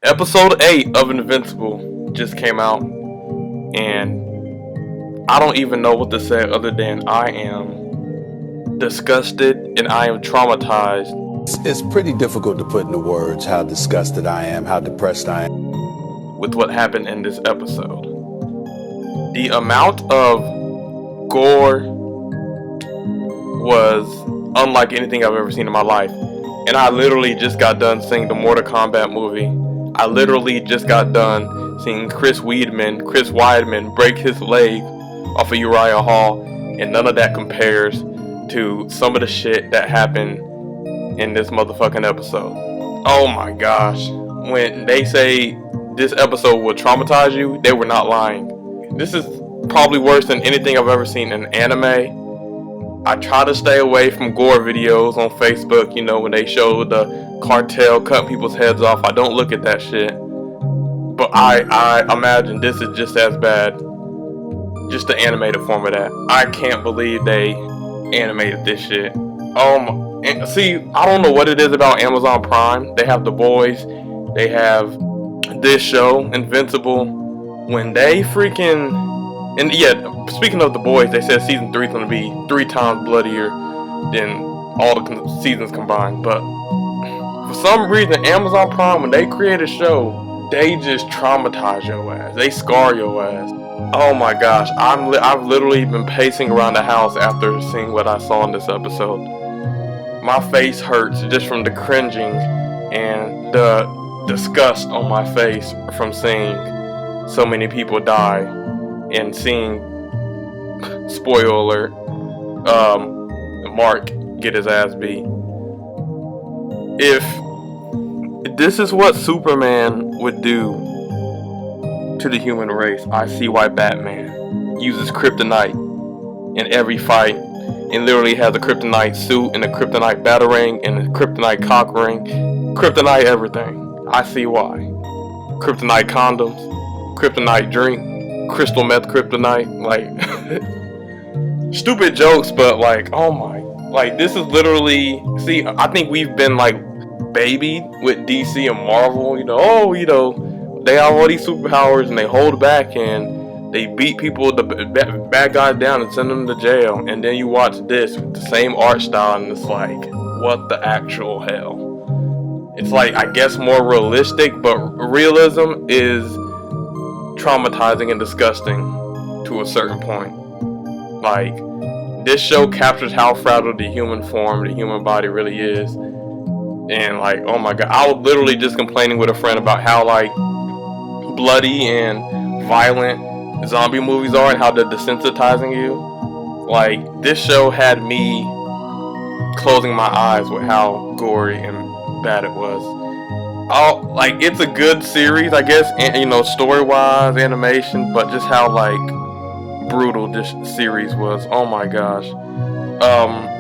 Episode 8 of Invincible just came out, and I don't even know what to say other than I am disgusted and I am traumatized. It's pretty difficult to put into words how disgusted I am, how depressed I am with what happened in this episode. The amount of gore was unlike anything I've ever seen in my life. And I literally just got done seeing the Mortal Kombat movie. I literally just got done seeing Chris Weidman break his leg off of Uriah Hall, and none of that compares to some of the shit that happened in this motherfucking episode. Oh my gosh. When they say this episode will traumatize you, they were not lying. This is probably worse than anything I've ever seen in anime. I try to stay away from gore videos on Facebook, when they show the cartel cutting people's heads off. I don't look at that shit. But I imagine this is just as bad. Just the animated form of that. I can't believe they animated this shit. See, I don't know what it is about Amazon Prime. They have The Boys. They have this show, Invincible. When they freaking... And yeah, speaking of The Boys, they said season 3 is going to be 3 times bloodier than all the seasons combined. But for some reason, Amazon Prime, when they create a show, they just traumatize your ass. They scar your ass. Oh my gosh, I've literally been pacing around the house after seeing what I saw in this episode. My face hurts just from the cringing and the disgust on my face from seeing so many people die. And seeing, spoiler alert, Mark get his ass beat. If this is what Superman would do to the human race, I see why Batman uses kryptonite in every fight and literally has a kryptonite suit and a kryptonite batarang and a kryptonite cock ring. Kryptonite everything. I see why. Kryptonite condoms, kryptonite drink, crystal meth kryptonite, stupid jokes, but this is literally, see, I think we've been babied with DC and Marvel, they have all these superpowers and they hold back and they beat people, the bad guys down and send them to jail, and then you watch this with the same art style and it's what the actual hell? It's I guess more realistic, but realism is traumatizing and disgusting to a certain point. This show captures how fragile the human form, the human body really is. And oh my god, I was literally just complaining with a friend about how bloody and violent zombie movies are and how they're desensitizing you. This show had me closing my eyes with how gory and bad it was. It's a good series, I guess, and story-wise, animation, but just how brutal this series was. Oh my gosh.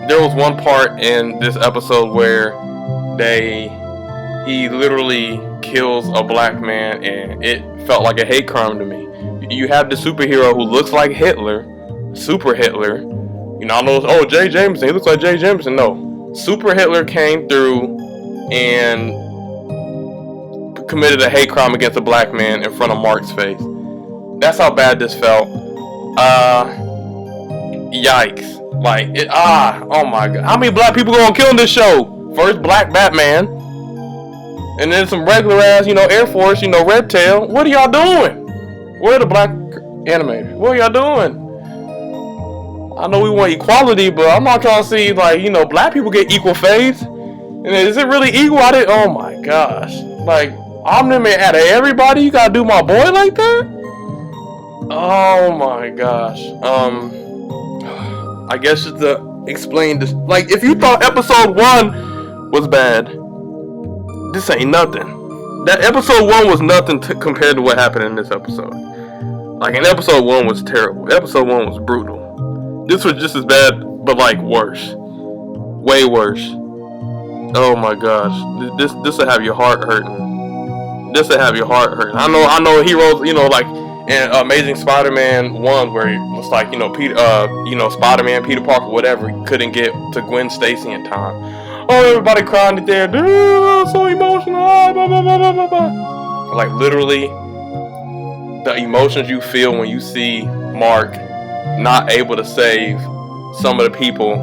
There was one part in this episode where he literally kills a black man, and it felt like a hate crime to me. You have the superhero who looks like Hitler, Super Hitler. I know, Jay Jameson, he looks like Jay Jameson. No, Super Hitler came through and committed a hate crime against a black man in front of Mark's face. That's how bad this felt. Yikes. Oh my god. How many black people gonna kill in this show? First black Batman, and then some regular ass, Air Force, Red Tail. What are y'all doing? Where are the black animators? What are y'all doing? I know we want equality, but I'm not trying to see, black people get equal fades. And is it really equal? Oh my gosh. Omni-Man out of everybody, you gotta do my boy like that? Oh my gosh. I guess just to explain this, if you thought episode 1 was bad, this ain't nothing. That episode 1 was nothing compared to what happened in this episode. In episode 1 was terrible. Episode 1 was brutal. This was just as bad, but worse. Way worse. Oh my gosh. This will have your heart hurting. This will have your heart hurting. I know heroes, in Amazing Spider-Man 1, where it was Peter, Spider-Man, Peter Parker, whatever, couldn't get to Gwen Stacy in time. Oh, everybody crying at there. Dude, so emotional. Blah, blah, blah, blah, blah. Like literally, the emotions you feel when you see Mark not able to save some of the people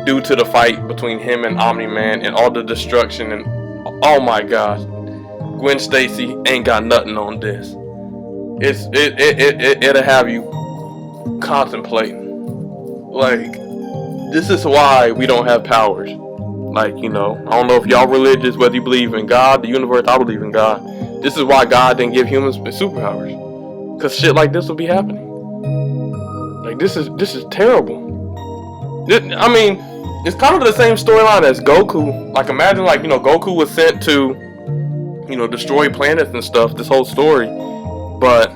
due to the fight between him and Omni-Man and all the destruction and oh my gosh, Gwen Stacy ain't got nothing on this. It'll have you contemplating. Like, this is why we don't have powers. Like, you know, I don't know if y'all religious, whether you believe in God, the universe. I believe in God. This is why God didn't give humans superpowers, cause shit like this will be happening. Like, this is terrible. I mean, it's kind of the same storyline as Goku. Like, imagine, like, you know, Goku was sent to, you know, destroy planets and stuff. This whole story, but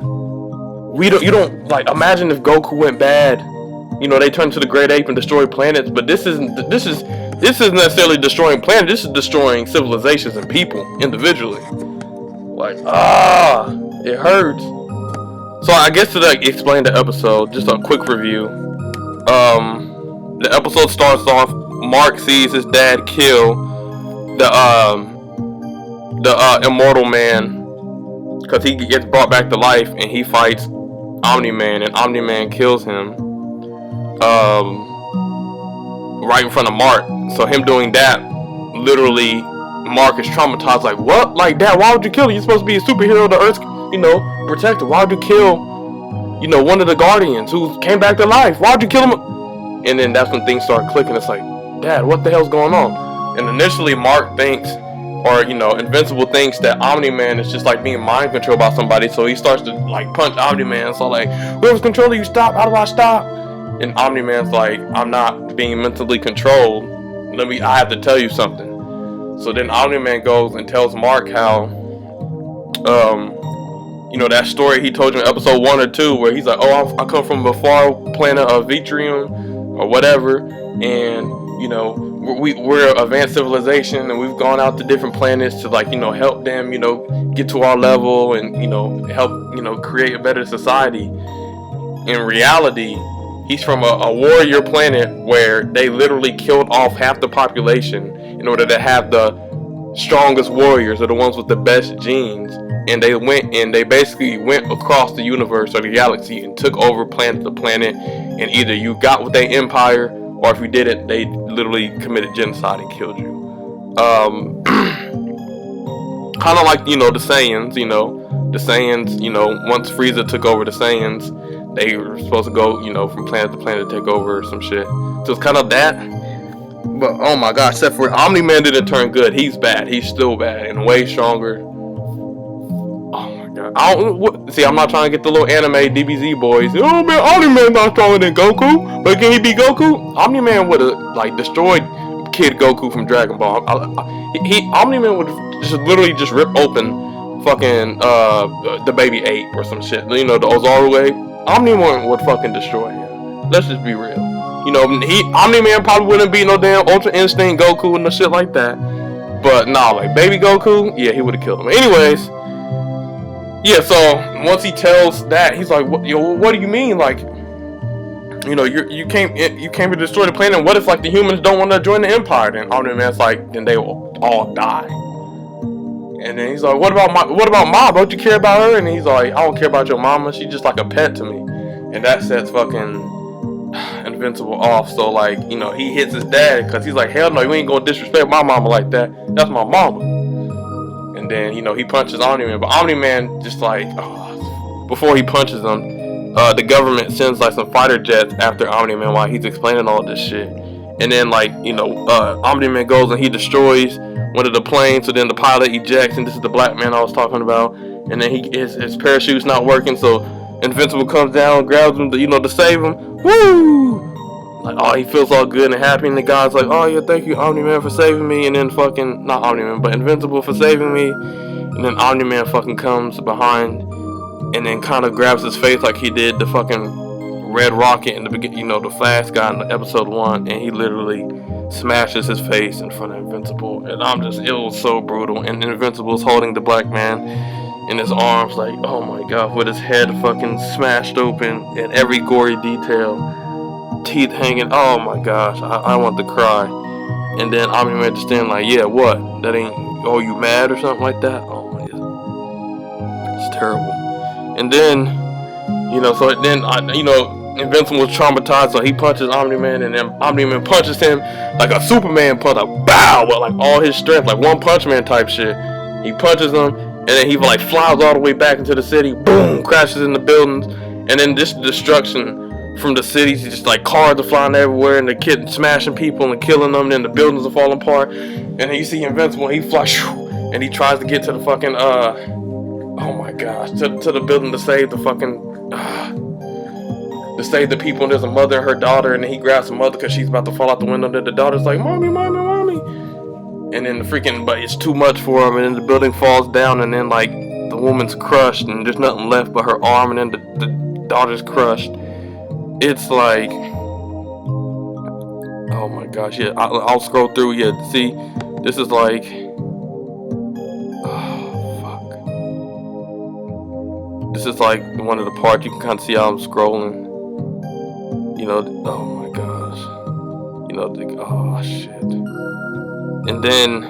you don't like imagine if Goku went bad. You know, they turned to the Great Ape and destroyed planets. But this isn't necessarily destroying planets. This is destroying civilizations and people individually. Like, it hurts. So I guess to like explain the episode, just a quick review. The episode starts off. Mark sees his dad kill the immortal man, because he gets brought back to life and he fights Omni-Man, and Omni-Man kills him right in front of Mark. So him doing that, literally Mark is traumatized. Like, what? Like, Dad, why would you kill him? You're supposed to be a superhero, the Earth's, you know, protector. Why would you kill, you know, one of the Guardians who came back to life? Why would you kill him? And then that's when things start clicking. It's like, Dad, what the hell's going on? And initially Mark thinks, or, you know, Invincible thinks that Omni-Man is just like being mind controlled by somebody. So he starts to like punch Omni-Man. So like, whoever's controlling you, stop. How do I stop? And Omni-Man's like, I'm not being mentally controlled. I have to tell you something. So then Omni-Man goes and tells Mark how, you know, that story he told you in episode 1 or 2, where he's like, oh, I come from a far planet of Vitrium or whatever, and, you know, we're an advanced civilization, and we've gone out to different planets to, like, you know, help them, you know, get to our level and, you know, help, you know, create a better society. In reality, he's from a warrior planet where they literally killed off half the population in order to have the strongest warriors, or the ones with the best genes. And they basically went across the universe or the galaxy and took over planet to planet. And either you got with their empire, or if you didn't, they literally committed genocide and killed you. Kind of like, you know, the Saiyans. You know, the Saiyans, you know, once Frieza took over the Saiyans, they were supposed to go, you know, from planet to planet to take over some shit. So it's kind of that. But oh my gosh, except for Omni-Man didn't turn good. He's bad. He's still bad and way stronger. See, I'm not trying to get the little anime DBZ boys. Oh man, Omni-Man's not stronger than Goku, but can he beat Goku? Omni-Man would have like destroyed Kid Goku from Dragon Ball. Omni-Man would just literally just rip open fucking the baby ape or some shit. You know, the Ozaru ape. Omni-Man would fucking destroy him. Let's just be real. You know, Omni-Man probably wouldn't beat no damn Ultra Instinct Goku and no shit like that. But nah, like baby Goku, yeah, he would have killed him. Anyways. Yeah, so once he tells that, he's like, what do you mean? Like, you know, you came to destroy the planet, and what if like the humans don't want to join the Empire? Then Omni-Man's like, then they will all die. And then he's like, what about Mom? Don't you care about her? And he's like, I don't care about your mama. She's just like a pet to me. And that sets fucking Invincible off. So like, you know, he hits his dad because he's like, hell no, you ain't gonna disrespect my mama like that. That's my mama. And then, you know, he punches Omni-Man, but Omni-Man just like, before he punches him, the government sends like some fighter jets after Omni-Man while he's explaining all this shit. And then like, you know, Omni-Man goes and he destroys one of the planes, so then the pilot ejects, and this is the black man I was talking about. And then his parachute's not working, so Invincible comes down, grabs him, to save him. Woo! Like, oh, he feels all good and happy, and the guy's like, oh yeah, thank you, Omni-Man, for saving me. And then not Omni-Man, but Invincible for saving me. And then Omni-Man fucking comes behind and then kind of grabs his face like he did the fucking Red Rocket in the beginning, the Flash guy in episode 1, and he literally smashes his face in front of Invincible. And it was so brutal. And Invincible's holding the black man in his arms, like, oh my god, with his head fucking smashed open and every gory detail, teeth hanging. Oh my gosh, I want to cry. And then Omni-Man just standing like, yeah, what? That ain't, oh, you mad or something like that? Oh my, terrible. And then, so then, Invincible was traumatized, so he punches Omni-Man, and then Omni-Man punches him like a Superman punch, like bow, with like all his strength, like One Punch Man type shit. He punches him, and then he like flies all the way back into the city, boom, crashes in the buildings, and then this destruction from the cities, just like cars are flying everywhere, and the kid smashing people and killing them, and then the buildings are falling apart, and then you see Invincible, he flies, and he tries to get to the fucking, oh my gosh, to the building to save the fucking, to save the people, and there's a mother and her daughter, and then he grabs the mother because she's about to fall out the window, and then the daughter's like, mommy, and then but it's too much for him, and then the building falls down, and then like the woman's crushed, and there's nothing left but her arm, and then the daughter's crushed. It's like, oh my gosh, yeah, I'll scroll through, yeah, see, this is like, oh fuck, this is like one of the parts, you can kind of see how I'm scrolling. Oh my gosh. Oh shit. And then,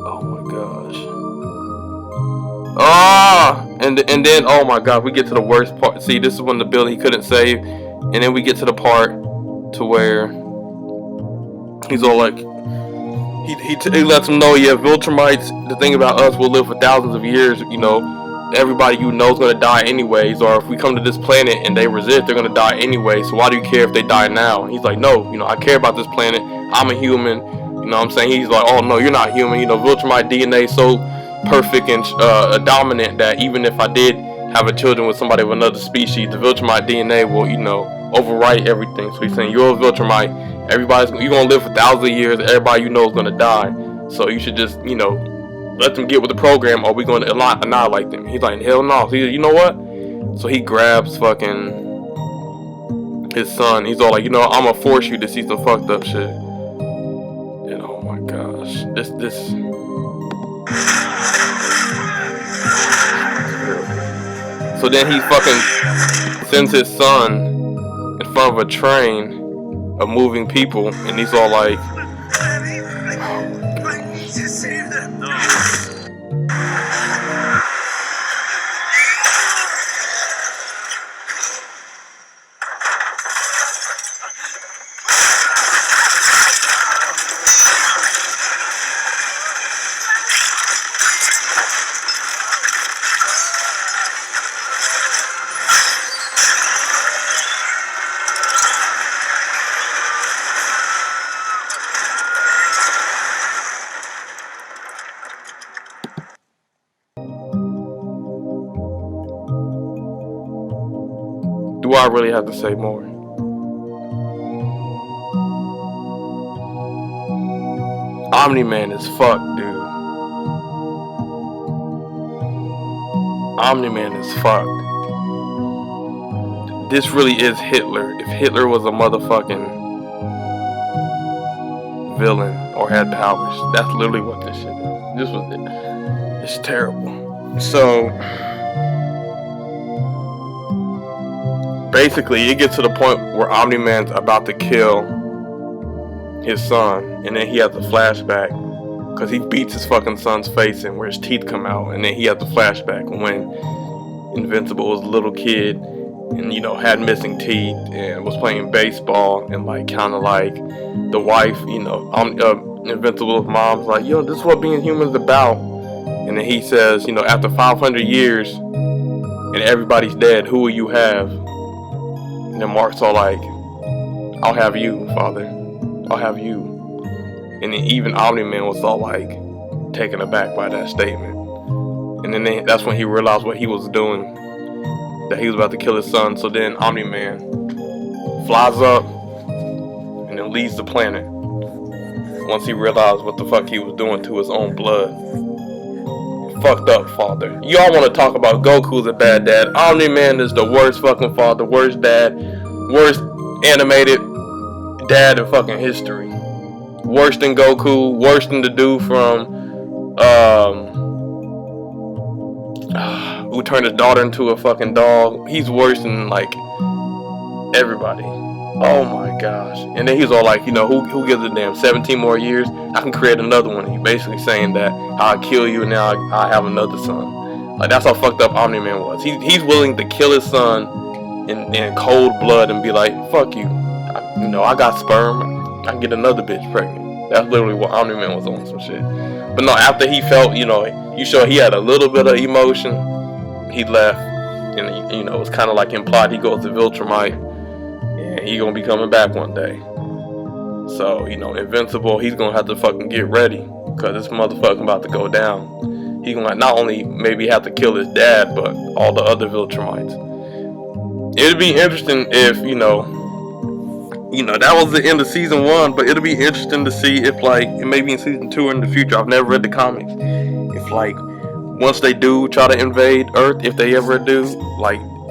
oh my gosh. And then, oh my god, we get to the worst part. See, this is when the building he couldn't save. And then we get to the part to where he's all like, he lets him know, yeah, Viltrumites, the thing about us, will live for thousands of years, everybody you know is going to die anyways, or if we come to this planet and they resist, they're going to die anyway, so why do you care if they die now? And he's like, no, I care about this planet, I'm a human, what I'm saying? He's like, oh no, you're not human, Viltrumite DNA is so perfect and dominant that even if I did have a children with somebody of another species, the Viltrumite DNA will, overwrite everything. So he's saying, you're a Viltrumite, you're going to live for thousands of years, everybody you know is going to die, so you should just, let them get with the program, or we going to annihilate them. He's like, hell no. So he's like, you know what? So he grabs fucking his son. He's all like, I'm gonna force you to see some fucked up shit. And oh my gosh, this. So then he fucking sends his son in front of a train of moving people, and he's all like, do I really have to say more? Omni-Man is fucked, dude. Omni-Man is fucked. This really is Hitler. If Hitler was a motherfucking villain or had powers, that's literally what this shit is. This was it. It's terrible. So basically, it gets to the point where Omni-Man's about to kill his son, and then he has a flashback because he beats his fucking son's face in where his teeth come out, and then he has a flashback when Invincible was a little kid and had missing teeth and was playing baseball, and like kind of like the wife, Invincible's mom's like, this is what being human is about, and then he says, after 500 years and everybody's dead, who will you have? And then Mark's all like, I'll have you, father. I'll have you. And then even Omni-Man was all like taken aback by that statement. And then that's when he realized what he was doing, that he was about to kill his son. So then Omni-Man flies up and then leaves the planet once he realized what the fuck he was doing to his own blood. Fucked up father. Y'all want to talk about Goku's a bad dad. Omni-Man is the worst fucking father, worst dad, worst animated dad in fucking history. Worse than Goku, worse than the dude from who turned his daughter into a fucking dog. He's worse than like everybody. Oh my gosh. And then he's all like, who gives a damn? 17 more years, I can create another one. He's basically saying that I'll kill you and now I have another son. Like, that's how fucked up Omni-Man was. He's willing to kill his son in cold blood and be like, fuck you. I got sperm. I can get another bitch pregnant. That's literally what Omni-Man was on, some shit. But no, after he felt, you sure he had a little bit of emotion, he left. And, it was kind of like implied he goes to Viltrumite. And he gonna be coming back one day. So, Invincible, he's gonna have to fucking get ready. Because this motherfucker about to go down. He gonna not only maybe have to kill his dad, but all the other Viltrumites. It'd be interesting if, that was the end of season 1, but it'll be interesting to see if, maybe in season 2 or in the future, I've never read the comics, if, once they do try to invade Earth, if they ever do,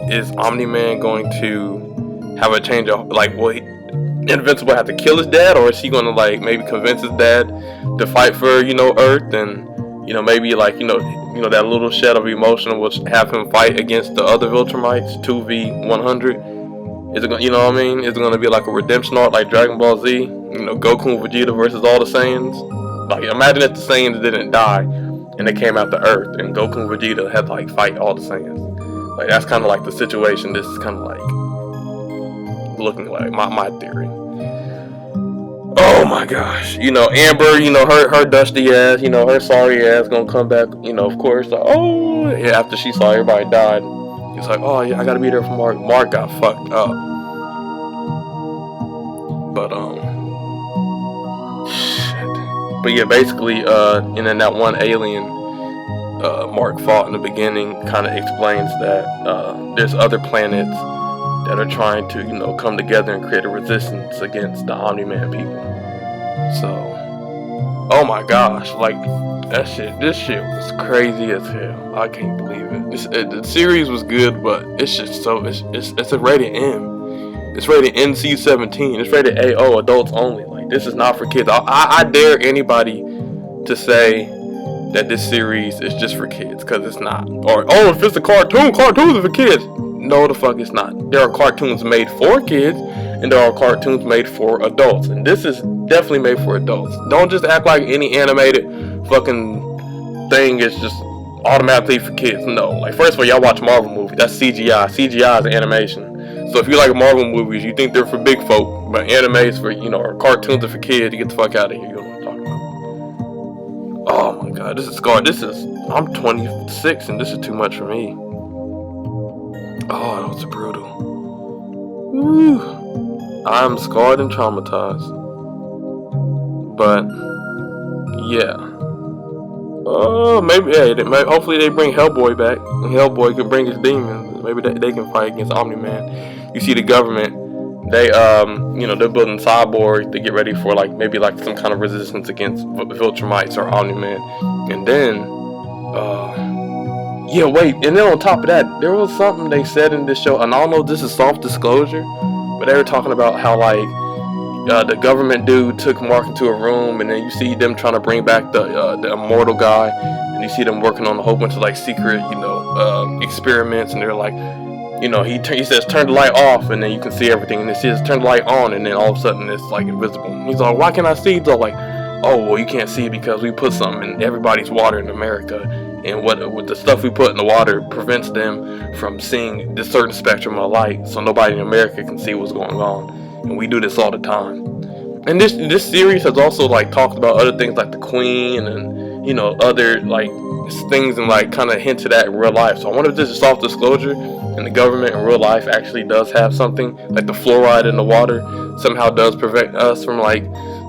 is Omni-Man going to have a change of, will Invincible have to kill his dad, or is he gonna, maybe convince his dad to fight for, Earth, and, maybe, that little shed of emotion will have him fight against the other Viltrumites, 2v100. Is it gonna, Is it gonna be like a redemption arc like Dragon Ball Z? Goku and Vegeta versus all the Saiyans. Imagine if the Saiyans didn't die and they came out to Earth and Goku and Vegeta had to fight all the Saiyans. That's kind of the situation. This is kind of looking like my theory. Oh my gosh, Amber, her dusty ass, her sorry ass gonna come back, of course. After she saw everybody died. He's like, oh yeah, I gotta be there for Mark. Mark got fucked up. But shit. But yeah, basically, and then that one alien Mark fought in the beginning kind of explains that there's other planets that are trying to, come together and create a resistance against the Omni-Man people. So, oh my gosh, this shit was crazy as hell. I can't believe it. The series was good, but it's just it's a rated M. It's rated NC-17. It's rated AO, adults only. This is not for kids. I dare anybody to say that this series is just for kids, because it's not. Or, if it's a cartoon, cartoons are for kids. No, the fuck it's not. There are cartoons made for kids, and there are cartoons made for adults. And this is definitely made for adults. Don't just act like any animated fucking thing is just automatically for kids. No. First of all, y'all watch Marvel movies. That's CGI. CGI is animation. So if you like Marvel movies, you think they're for big folk, but anime is for, or cartoons are for kids, you get the fuck out of here. You know what I'm talking about. Oh my god, this is scarred. I'm 26 and this is too much for me. Oh, that was brutal. Woo. I'm scarred and traumatized. But, yeah. Oh, hopefully they bring Hellboy back. And Hellboy can bring his demons. Maybe they can fight against Omni-Man. You see the government, they're building cyborgs to get ready for maybe some kind of resistance against Viltrumites or Omni-Man. And then, and then on top of that, there was something they said in this show, and I don't know if this is soft disclosure, but they were talking about how the government dude took Mark into a room, and then you see them trying to bring back the immortal guy, and you see them working on a whole bunch of secret, experiments, and they're he says turn the light off, and then you can see everything, and it says turn the light on, and then all of a sudden it's invisible. He's like, why can't I see? He's all oh well, you can't see because we put something in everybody's water in America, and what the stuff we put in the water prevents them from seeing this certain spectrum of light, so nobody in America can see what's going on. And we do this all the time. And this series has also talked about other things like the Queen and other things and kind of hinted at in real life. So I wonder if this is soft disclosure and the government in real life actually does have something the fluoride in the water somehow does prevent us from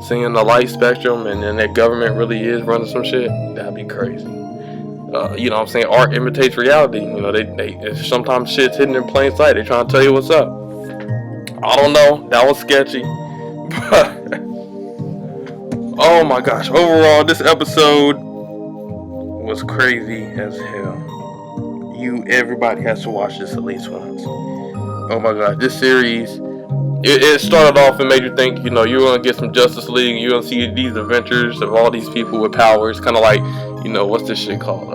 seeing the light spectrum, and then that government really is running some shit. That'd be crazy. What I'm saying? Art imitates reality. They sometimes shit's hidden in plain sight. They're trying to tell you what's up. I don't know. That was sketchy. Oh my gosh. Overall, this episode was crazy as hell. Everybody has to watch this at least once. Oh my gosh. This series, it started off and made you think, you're going to get some Justice League. You're going to see these adventures of all these people with powers. Kind of what's this shit called?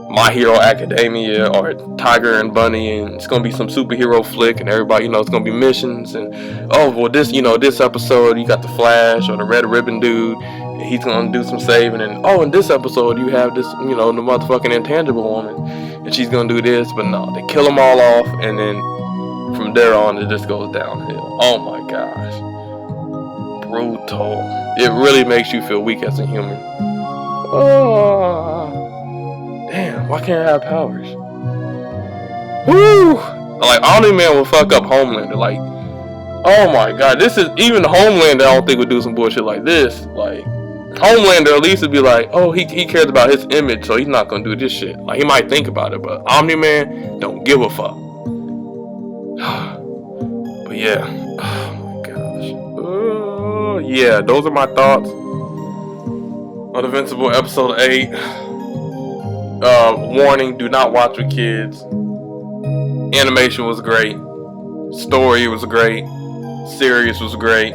My Hero Academia or Tiger and Bunny, and it's gonna be some superhero flick, and everybody, it's gonna be missions, and this episode you got the Flash or the Red Ribbon dude, he's gonna do some saving, and in this episode you have this, the motherfucking intangible woman, and she's gonna do this. But no, they kill them all off, and then from there on it just goes downhill. Oh my gosh, brutal. It really makes you feel weak as a human. Oh, damn, why can't I have powers? Woo! Like, Omni-Man will fuck up Homelander. Like, oh my god, this is, even Homelander I don't think would do some bullshit like this. Like, Homelander at least would be like, oh, he cares about his image, so he's not gonna do this shit. Like, he might think about it, but Omni-Man don't give a fuck. But yeah, oh my gosh. Yeah, those are my thoughts on Invincible episode 8. Warning, do not watch with kids. Animation was great. Story was great. Series was great.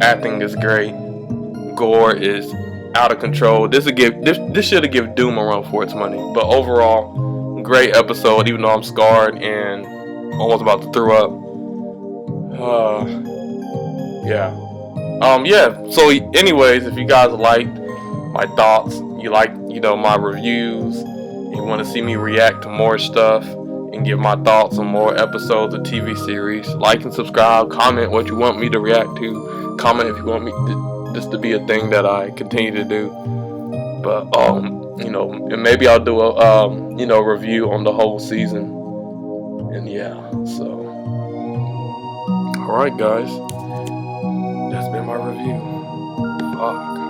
Acting is great. Gore is out of control. This should have given Doom a run for its money. But overall, great episode, even though I'm scarred and almost about to throw up. Yeah. So anyways, if you guys liked my thoughts, you like, my reviews, you want to see me react to more stuff and give my thoughts on more episodes of TV series, like and subscribe, comment what you want me to react to, comment if you want me this to be a thing that I continue to do. But and maybe I'll do a review on the whole season. And yeah, so alright guys, that's been my review. Fuck.